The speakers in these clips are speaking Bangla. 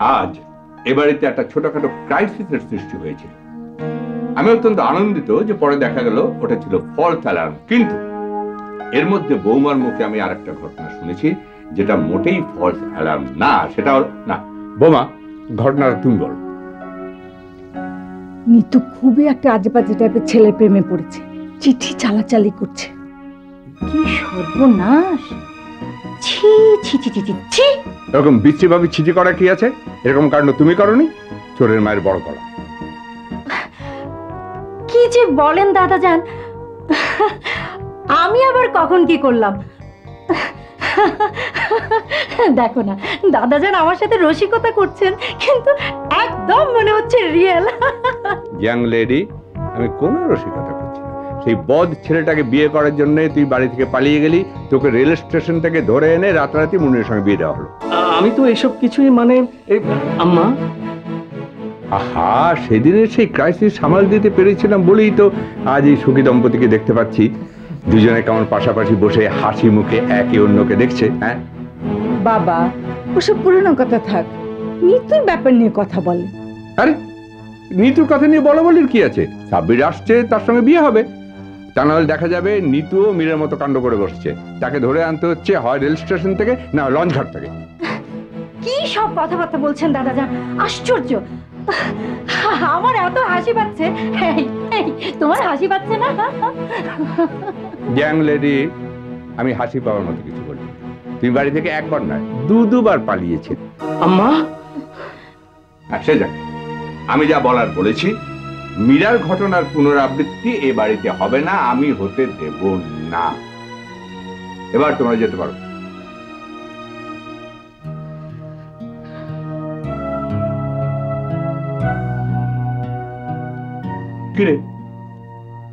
আজ এ বাড়িতে একটা ছোটখাটো ক্রাইসিসের সৃষ্টি হয়েছে। আমি অত্যন্ত আনন্দিত যে পরে দেখা গেল ওটা ছিল ফলস অ্যালার্ম, কিন্তু এর মধ্যে বৌমার মুখে আমি আরেকটা ঘটনা শুনেছি যেটা মোটেই ফলস অ্যালার্ম না। সেটা না বৌমা, ঘটনাটা তুমি বলো। নিতু খুবই একটা আজেবাজে টাইপের ছেলের প্রেমে পড়েছে, চিঠি চালাচালি করছে। কি সর্বনাশ! ছি ছি ছি ছি ছি! এরকম বিশ্রীভাবে ছিটি করা কি আছে? এরকম কাণ্ড তুমি করনি? চোরের মায়ের বড় করা। কি যে বলেন দাদাজান, আমি আবার কখন কি করলাম? দেখো না দাদাজান আমার সাথে রসিকতা করছেন, কিন্তু একদম মনে হচ্ছে রিয়েল। ইয়াং লেডি, আমি কোনো রসিকতা করছি না। সেই বদ ছেলেটাকে বিয়ে করার জন্য তুই বাড়ি থেকে পালিয়ে গেলি, তোকে রেল স্টেশন থেকে ধরে এনে রাতারাতি মুন্নির সঙ্গে বিয়ে দেওয়া হলো। আমি তো এসব কিছুই মানে আম্মা। আহা, সেদিনের সেই ক্রাইসিস সামাল দিতে পেরেছিলাম বলেই তো আজ এই সুখী দম্পতিকে দেখতে পাচ্ছি, দুজনে কেমন পাশাপাশি বসে হাসি মুখে একে অন্যকে দেখছে। হ্যাঁ বাবা, ওসব পুরনো কথা থাক, নিতুর ব্যাপার নিয়ে কথা বলে। আরে নিতুর কথা নিয়ে বলা বলির কি আছে? সাব্বির আসছে, তার সঙ্গে বিয়ে হবে। তা নাহলে দেখা যাবে নিতুও মীরের মতো কাণ্ড করে বসছে। তাকে ধরে আনতে হচ্ছে হয় রেল স্টেশন থেকে, না লঞ্চ ঘাট থেকে। কি সব কথাবার্তা বলছেন দাদাজান, আশ্চর্য! আমার এত হাসি পাচ্ছে। তোমার হাসি পাচ্ছে না? ইয়াং লেডি, আমি হাসি পাওয়ার মতো কিছু বলি। তুমি বাড়ি থেকে একবার নয় দুবার পালিয়েছে। আম্মা সে যাক, আমি যা বলার বলেছি। মীরার ঘটনার পুনরাবৃত্তি এ বাড়িতে হবে না, আমি হতে দেব না। এবার তোমরা যেতে পারো। কিরে,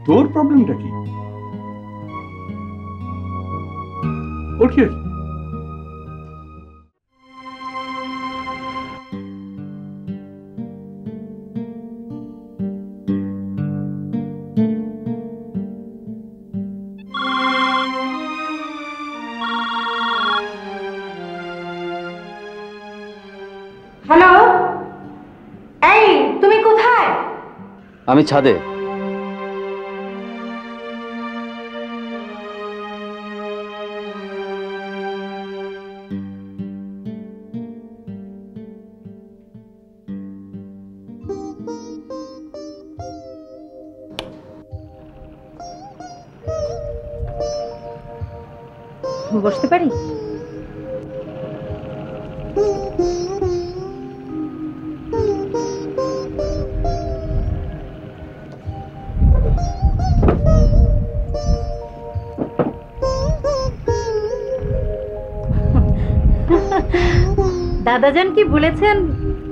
তোর প্রবলেমটা কি? ওর কি আছে? হ্যালো, এই তুমি কোথায়? আমি ছাদে। বসতে পারি? দাদাজান কি বলেছেন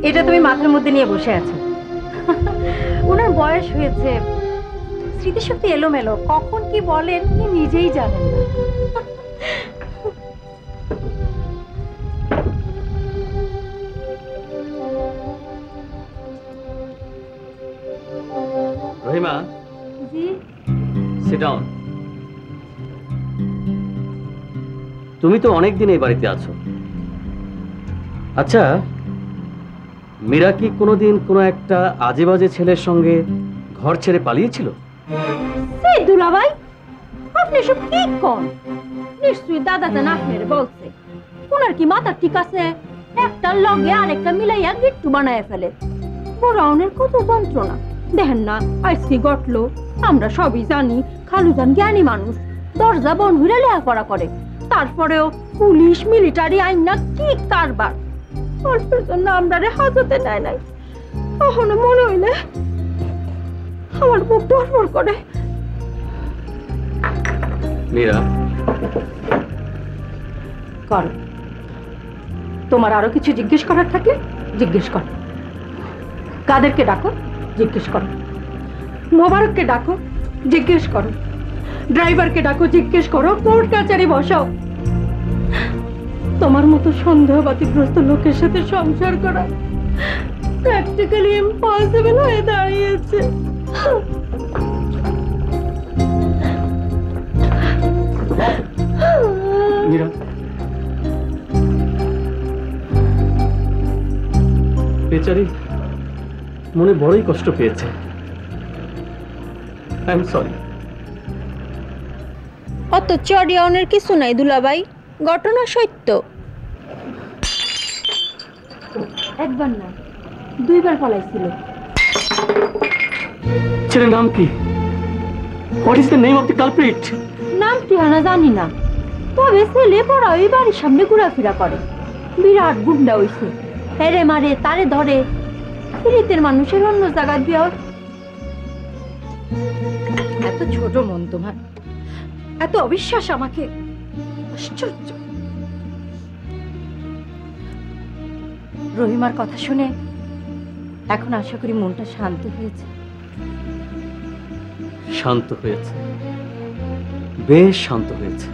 এটা তুমি মাথার মধ্যে নিয়ে বসে আছো? ওনার বয়স হয়েছে, স্মৃতিশক্তি এলোমেলো, কখন কি বলেন কি নিজেই জানেন না। রহিমা, জি? Sit down. তুমি তো অনেকদিন এই বাড়িতে আছো। আচ্ছা, মীরা কি কোনোদিন কোনো একটা আজে বাজে ছেলের সঙ্গে ঘর ছেড়ে পালিয়েছিল? সেই দুলাভাই, আপনি সব কি কোন? নিশ্চয়ই দাদাজান আপনার বলছে। ওনার কি মাথা ঠিক আছে? একটা লগে আরেকটা মিলাইয়া গিট্টু বানায় ফেলে। বড়াউনের কত যন্ত্রণা দেখেন না। আজকে ঘটলো, আমরা সবই জানি। খালুজান জ্ঞানী মানুষ, দরজা বন হইলে লেখাপড়া করে। তারপরেও পুলিশ মিলিটারি আইন না কি কারবার। অল্পের জন্য আমরা হাজতে নেয় নাই। কখনো মনে হইলে আমার বুক ধরফর করে। মীরা, করো। তোমার আরো কিছু জিজ্ঞেস করার থাকলে জিজ্ঞেস করো। কাদেরকে ডাকো, জিজ্ঞেস করো। মোবারককে ডাকো, জিজ্ঞেস করো। ড্রাইভারকে ডাকো, জিজ্ঞেস করো। কোর্ট কাচারি বসাও। তোমার মতো সন্দেহবাদীগ্রস্ত লোকের সাথে সংসার করা প্র্যাকটিক্যালি ইম্পসিবল হয়ে দাঁড়িয়েছে। মীরা, বেচারি মনে বড়ই কষ্ট পেয়েছে। I am sorry. অত চড়িয়ানের কিছু নাই দুলাভাই, ঘটনা সত্য। একবার না, দুইবার পলাইছিল। ছেলের নাম কি? What is the name of the culprit? নাম ঠিকানা জানি না, তবে ছেলে পড়া ওই বাড়ির সামনে ঘোরাফেরা করে। বিরাট গুন্ডা হইছে, হেরে মারে তারে ধরে। ফিরিতের মানুষের অন্য জায়গায় বিয়ে। এত ছোট মন তোমার, এত অবিশ্বাস আমাকে, আশ্চর্য। রহিমার কথা শুনে এখন আশা করি মনটা শান্ত হয়েছে। শান্ত হয়েছে, বেশ শান্ত হয়েছে।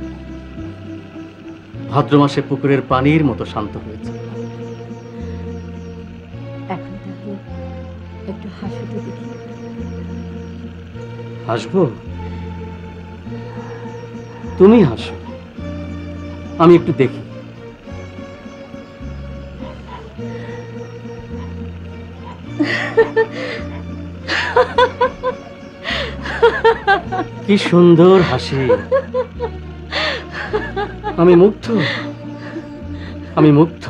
ভাদ্র মাসে পুকুরের পানির মতো শান্ত হয়েছে। এখন তাহলে একটু হাসতে দেখি। হাসবো? তুমি হাসো, আমি একটু দেখি। কি সুন্দর হাসি! আমি মুগ্ধ, আমি মুগ্ধ।